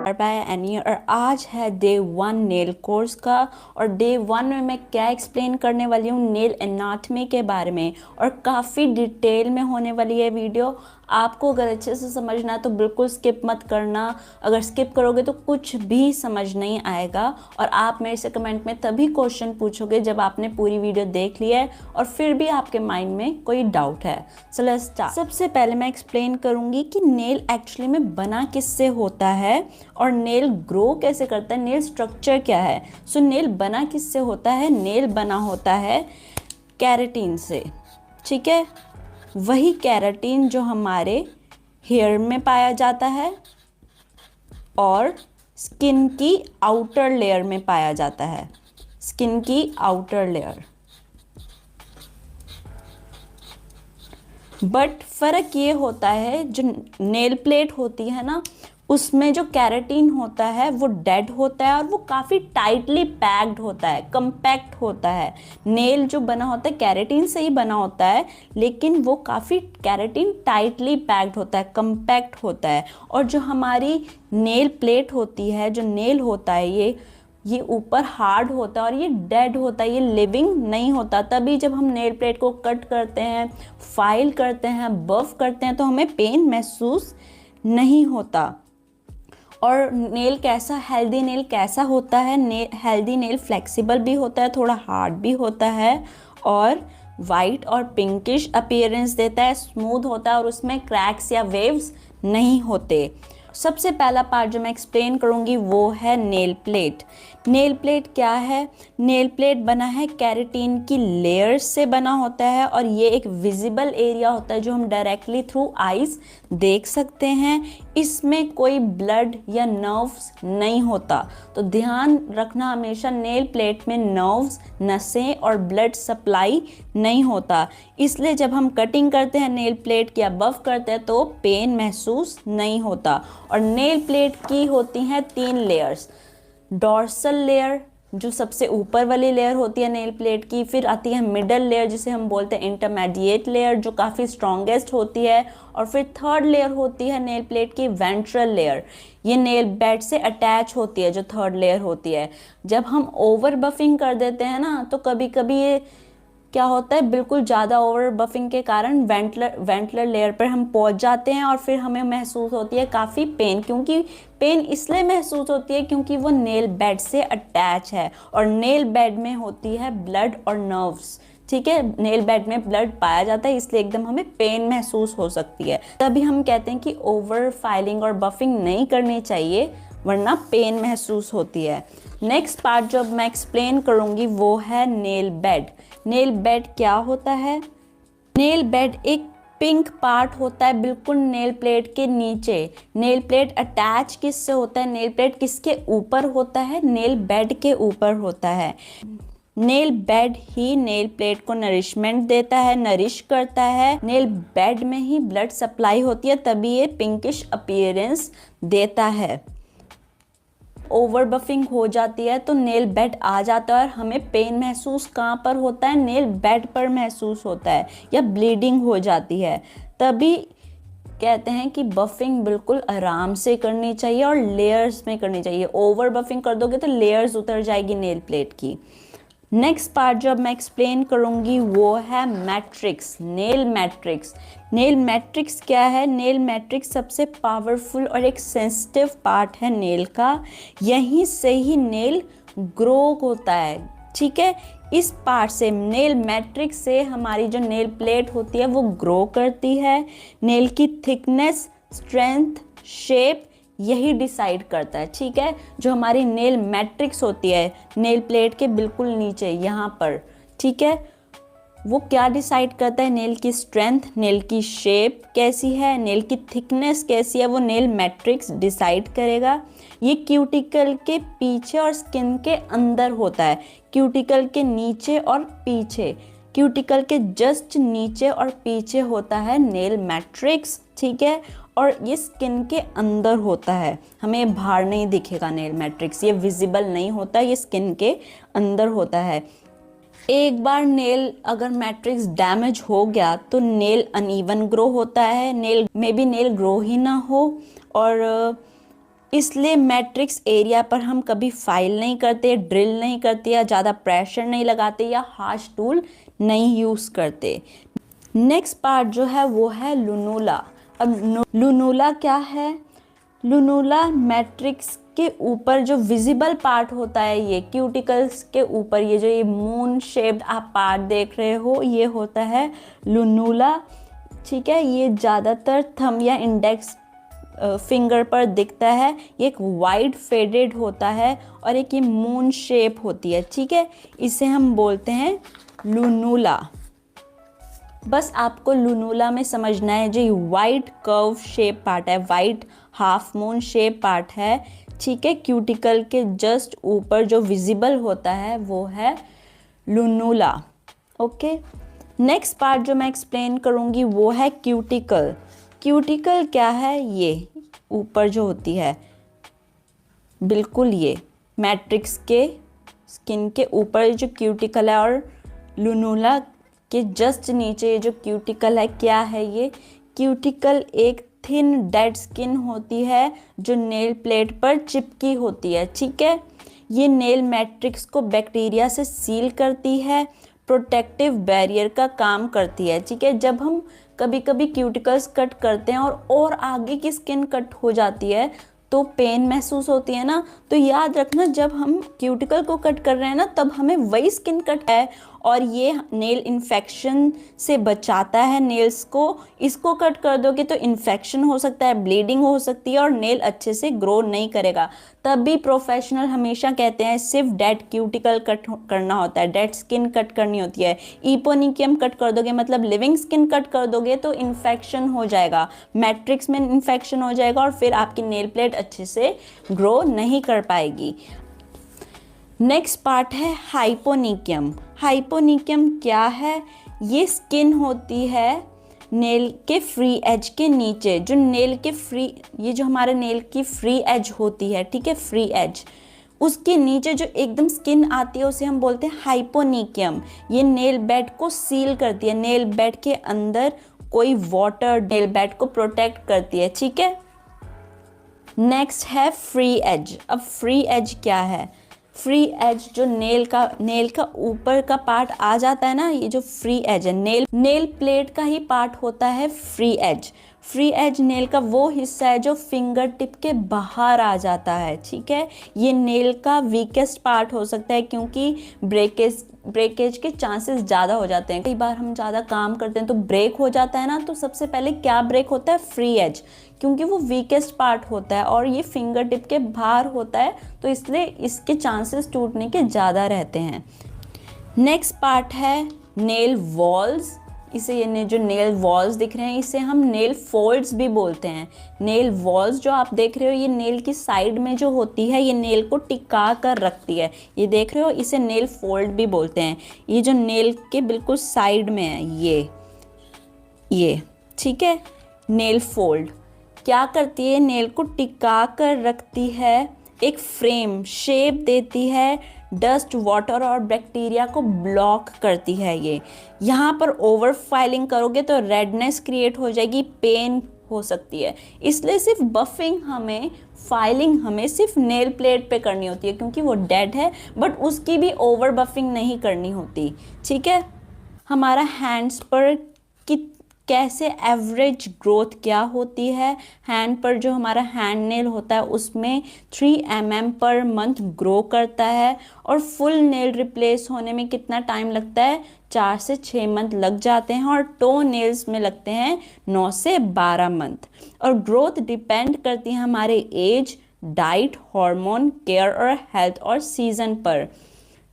By any और आज है डे 1 नेल कोर्स का। और डे 1 में मैं क्या एक्सप्लेन करने वाली हूँ नेल एनाटमी के बारे में, और काफ़ी डिटेल में होने वाली है वीडियो। आपको अगर अच्छे से समझना है तो बिल्कुल स्किप मत करना, अगर स्किप करोगे तो कुछ भी समझ नहीं आएगा। और आप मेरे से कमेंट में तभी क्वेश्चन पूछोगे जब आपने पूरी वीडियो देख ली है और फिर भी आपके माइंड में कोई डाउट है। So let's start. सबसे पहले मैं एक्सप्लेन करूंगी कि नेल एक्चुअली में बना किससे होता है और नेल ग्रो कैसे करता है, नेल स्ट्रक्चर क्या है। सो नेल बना किससे होता है? नेल बना होता है केराटिन से, ठीक है। वही केराटिन जो हमारे हेयर में पाया जाता है और स्किन की आउटर लेयर में पाया जाता है, स्किन की आउटर लेयर। बट फर्क ये होता है जो नेल प्लेट होती है ना, उसमें जो केराटिन होता है वो डेड होता है और वो काफ़ी टाइटली पैक्ड होता है, कंपैक्ट होता है। नेल जो बना होता है केराटिन से ही बना होता है, लेकिन वो काफ़ी केराटिन टाइटली पैक्ड होता है, कंपैक्ट होता है। और जो हमारी नेल प्लेट होती है, जो नेल होता है, ये ऊपर हार्ड होता है और ये डेड होता है, ये लिविंग नहीं होता। तभी जब हम नेल प्लेट को कट करते हैं, फाइल करते हैं, बफ करते हैं तो हमें पेन महसूस नहीं होता। और नेल कैसा, हेल्दी नेल कैसा होता है? हेल्दी नेल फ्लेक्सिबल भी होता है, थोड़ा हार्ड भी होता है और वाइट और पिंकिश अपीयरेंस देता है, स्मूथ होता है और उसमें क्रैक्स या वेव्स नहीं होते। सबसे पहला पार्ट जो मैं एक्सप्लेन करूंगी वो है नेल प्लेट। नेल प्लेट क्या है? नेल प्लेट बना है केराटिन की लेयर्स से बना होता है और ये एक विजिबल एरिया होता है जो हम डायरेक्टली थ्रू आईज देख सकते हैं। इसमें कोई ब्लड या नर्व्स नहीं होता, तो ध्यान रखना हमेशा नेल प्लेट में नर्व्स, नसें और ब्लड सप्लाई नहीं होता। इसलिए जब हम कटिंग करते हैं नेल प्लेट की या बफ करते हैं तो पेन महसूस नहीं होता। और नेल प्लेट की होती हैं 3 लेयर्स। डॉर्सल लेयर जो सबसे ऊपर वाली लेयर होती है नेल प्लेट की, फिर आती है मिडल लेयर जिसे हम बोलते हैं इंटरमीडिएट लेयर जो काफ़ी स्ट्रॉन्गेस्ट होती है, और फिर थर्ड लेयर होती है नेल प्लेट की वेंट्रल लेयर। ये नेल बेड से अटैच होती है जो थर्ड लेयर होती है। जब हम ओवर बफिंग कर देते हैं ना तो कभी कभी ये क्या होता है, बिल्कुल ज़्यादा ओवर बफिंग के कारण वेंट्रल लेयर पर हम पहुंच जाते हैं और फिर हमें महसूस होती है काफ़ी पेन। क्योंकि पेन इसलिए महसूस होती है क्योंकि वो नेल बेड से अटैच है और नेल बेड में होती है ब्लड और नर्व्स, ठीक है। नेल बेड में ब्लड पाया जाता है इसलिए एकदम हमें पेन महसूस हो सकती है। तभी हम कहते हैं कि ओवर फाइलिंग और बफिंग नहीं करनी चाहिए वरना पेन महसूस होती है। नेक्स्ट पार्ट जो मैं एक्सप्लेन करूंगी वो है नेल बेड। नेल बेड क्या होता है? नेल बेड एक पिंक पार्ट होता है बिल्कुल नेल प्लेट के नीचे। नेल प्लेट अटैच किससे होता है? नेल प्लेट किसके ऊपर होता है? नेल बेड के ऊपर होता है। नेल बेड ही नेल प्लेट को नरिशमेंट देता है, नरिश करता है। नेल बेड में ही ब्लड सप्लाई होती है तभी ये पिंकिश अपीयरेंस देता है। ओवर बफिंग हो जाती है तो नेल बेड आ जाता है और हमें पेन महसूस कहाँ पर होता है? नेल बेड पर महसूस होता है, या ब्लीडिंग हो जाती है। तभी कहते हैं कि बफिंग बिल्कुल आराम से करनी चाहिए और लेयर्स में करनी चाहिए। ओवर बफिंग कर दोगे तो लेयर्स उतर जाएगी नेल प्लेट की। नेक्स्ट पार्ट जो अब मैं एक्सप्लेन करूंगी वो है matrix, nail matrix. Nail matrix क्या है? नेल मैट्रिक्स सबसे पावरफुल और एक सेंसिटिव पार्ट है नेल का। यहीं से ही नेल ग्रो होता है, ठीक है। इस पार्ट से, नेल मैट्रिक्स से हमारी जो नेल प्लेट होती है वो ग्रो करती है। नेल की थिकनेस, स्ट्रेंथ, शेप यही डिसाइड करता है, ठीक है। जो हमारी नेल मैट्रिक्स होती है नेल प्लेट के बिल्कुल नीचे यहाँ पर, ठीक है, वो क्या डिसाइड करता है? नेल की स्ट्रेंथ, नेल की शेप कैसी है, नेल की थिकनेस कैसी है, वो नेल मैट्रिक्स डिसाइड करेगा। ये क्यूटिकल के पीछे और स्किन के अंदर होता है, क्यूटिकल के नीचे और पीछे। क्यूटिकल के जस्ट नीचे और पीछे होता है नेल मैट्रिक्स, ठीक है। और ये स्किन के अंदर होता है, हमें बाहर नहीं दिखेगा नेल मैट्रिक्स, ये विजिबल नहीं होता, ये स्किन के अंदर होता है। एक बार नेल अगर मैट्रिक्स डैमेज हो गया तो नेल अनइवन ग्रो होता है, नेल में भी नेल ग्रो ही ना हो और इसलिए मैट्रिक्स एरिया पर हम कभी फाइल नहीं करते, ड्रिल नहीं करते, या ज़्यादा प्रेशर नहीं लगाते, या हार्श टूल नहीं यूज़ करते। नेक्स्ट पार्ट जो है वो है लुनुला। अब लुनुला क्या है? लुनुला मैट्रिक्स के ऊपर जो विजिबल पार्ट होता है, ये क्यूटिकल्स के ऊपर, ये जो ये मून शेप्ड आप पार्ट देख रहे हो, ये होता है लुनुला। ठीक है, ये ज़्यादातर थंब या इंडेक्स फिंगर पर दिखता है। ये एक वाइड फेडेड होता है और एक ये मून शेप होती है। ठीक है, इसे हम बोलते हैं लुनुला। बस आपको लुनुला में समझना है जो ये वाइड कर्व शेप पार्ट है, wide half moon shape part है। ठीक है, क्यूटिकल के जस्ट ऊपर जो विजिबल होता है वो है लुनुला। ओके, नेक्स्ट पार्ट जो मैं एक्सप्लेन करूँगी वो है क्यूटिकल। क्यूटिकल क्या है? ये ऊपर जो होती है, बिल्कुल ये मैट्रिक्स के स्किन के ऊपर जो क्यूटिकल है, और लुनुला के जस्ट नीचे ये जो क्यूटिकल है, क्या है ये? क्यूटिकल एक थिन डेड स्किन होती है जो नेल प्लेट पर चिपकी होती है। ठीक है, ये नेल मैट्रिक्स को बैक्टीरिया से सील करती है, प्रोटेक्टिव बैरियर का काम करती है। ठीक है, जब हम कभी कभी क्यूटिकल्स कट करते हैं और आगे की स्किन कट हो जाती है तो पेन महसूस होती है ना, तो याद रखना जब हम क्यूटिकल को कट कर रहे हैं ना, तब हमें वही स्किन कट है और ये नेल इन्फेक्शन से बचाता है नेल्स को। इसको कट कर दोगे तो इन्फेक्शन हो सकता है, ब्लीडिंग हो सकती है और नेल अच्छे से ग्रो नहीं करेगा। तब भी प्रोफेशनल हमेशा कहते हैं सिर्फ डेड क्यूटिकल कट करना होता है, डेड स्किन कट करनी होती है। इपोनिकियम कट कर दोगे मतलब लिविंग स्किन कट कर दोगे तो इन्फेक्शन हो जाएगा, मैट्रिक्स में इन्फेक्शन हो जाएगा और फिर आपकी नेल प्लेट अच्छे से ग्रो नहीं कर पाएगी। नेक्स्ट पार्ट है हाइपोनिकियम। हाइपोनिकियम क्या है? ये स्किन होती है नेल के फ्री एज के नीचे, जो नेल के फ्री, ये जो हमारे नेल की फ्री एज होती है, ठीक है, फ्री एज, उसके नीचे जो एकदम स्किन आती है उसे हम बोलते हैं हाइपोनिकियम। ये नेल बेड को सील करती है, नेल बेड के अंदर कोई वाटर नेल बेड को प्रोटेक्ट करती है। ठीक है, नेक्स्ट है फ्री एज। अब फ्री एज क्या है? फ्री एज जो नेल का ऊपर का पार्ट आ जाता है ना, ये जो फ्री एज है, नेल प्लेट का ही पार्ट होता है free edge. Free edge nail का वो हिस्सा है जो फिंगर टिप के बाहर आ जाता है। ठीक है, ये नेल का वीकेस्ट पार्ट हो सकता है क्योंकि ब्रेकेज के चांसेस ज़्यादा हो जाते हैं। कई बार हम ज़्यादा काम करते हैं तो ब्रेक हो जाता है ना, तो सबसे पहले क्या ब्रेक होता है? फ्री एज, क्योंकि वो वीकेस्ट पार्ट होता है और ये फिंगर टिप के बाहर होता है, तो इसलिए इसके चांसेस टूटने के ज़्यादा रहते हैं। नेक्स्ट पार्ट है नेल वॉल्स। इसे ये जो नेल वॉल्स दिख रहे हैं इसे हम नेल फोल्ड्स भी बोलते हैं। नेल वॉल्स जो आप देख रहे हो ये नेल की साइड में जो होती है, ये नेल को टिका कर रखती है, ये देख रहे हो, इसे नेल फोल्ड भी बोलते हैं। ये जो नेल के बिल्कुल साइड में है ये ठीक है, नेल फोल्ड क्या करती है? नेल को टिका कर रखती है, एक फ्रेम शेप देती है, डस्ट, वाटर और बैक्टीरिया को ब्लॉक करती है। ये यहाँ पर ओवर फाइलिंग करोगे तो रेडनेस क्रिएट हो जाएगी, पेन हो सकती है। इसलिए सिर्फ बफिंग फाइलिंग हमें सिर्फ नेल प्लेट पे करनी होती है क्योंकि वो डेड है, बट उसकी भी ओवर बफिंग नहीं करनी होती। ठीक है, हमारा हैंड्स पर कैसे एवरेज ग्रोथ क्या होती है? हैंड पर जो हमारा हैंड नेल होता है उसमें 3 mm पर मंथ ग्रो करता है और फुल नेल रिप्लेस होने में कितना टाइम लगता है? 4 से 6 मंथ लग जाते हैं और टो नेल्स में लगते हैं 9 से 12 मंथ। और ग्रोथ डिपेंड करती है हमारे एज, डाइट, हार्मोन, केयर और हेल्थ और सीजन पर।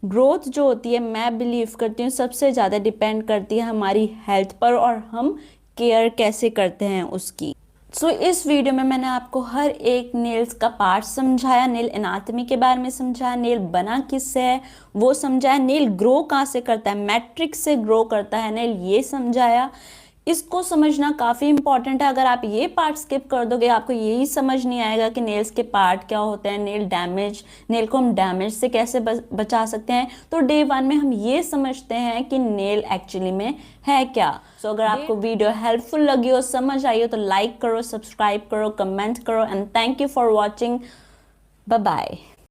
ग्रोथ जो होती है मैं बिलीव करती हूँ सबसे ज़्यादा डिपेंड करती है हमारी हेल्थ पर और हम केयर कैसे करते हैं उसकी। सो इस वीडियो में मैंने आपको हर एक नेल्स का पार्ट समझाया, नेल एनाटॉमी के बारे में समझाया, नेल बना किससे है वो समझाया, नेल ग्रो कहाँ से करता है, मैट्रिक्स से ग्रो करता है नेल, ये समझाया। इसको समझना काफ़ी इंपॉर्टेंट है। अगर आप ये पार्ट स्किप कर दोगे, आपको यही समझ नहीं आएगा कि नेल्स के पार्ट क्या होते हैं, नेल को हम डैमेज से कैसे बचा सकते हैं, तो डे 1 में हम ये समझते हैं कि नेल एक्चुअली में है क्या। सो अगर आपको वीडियो हेल्पफुल लगी हो, समझ आई हो, तो लाइक करो, सब्सक्राइब करो, कमेंट करो, and thank you for watching. Bye bye.